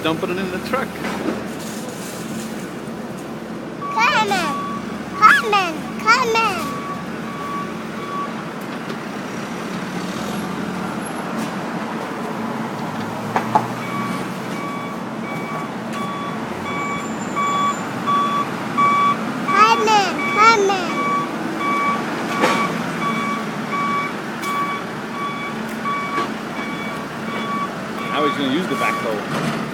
dumping it in the truck. Come in. Come in. How he's going to use the backhoe.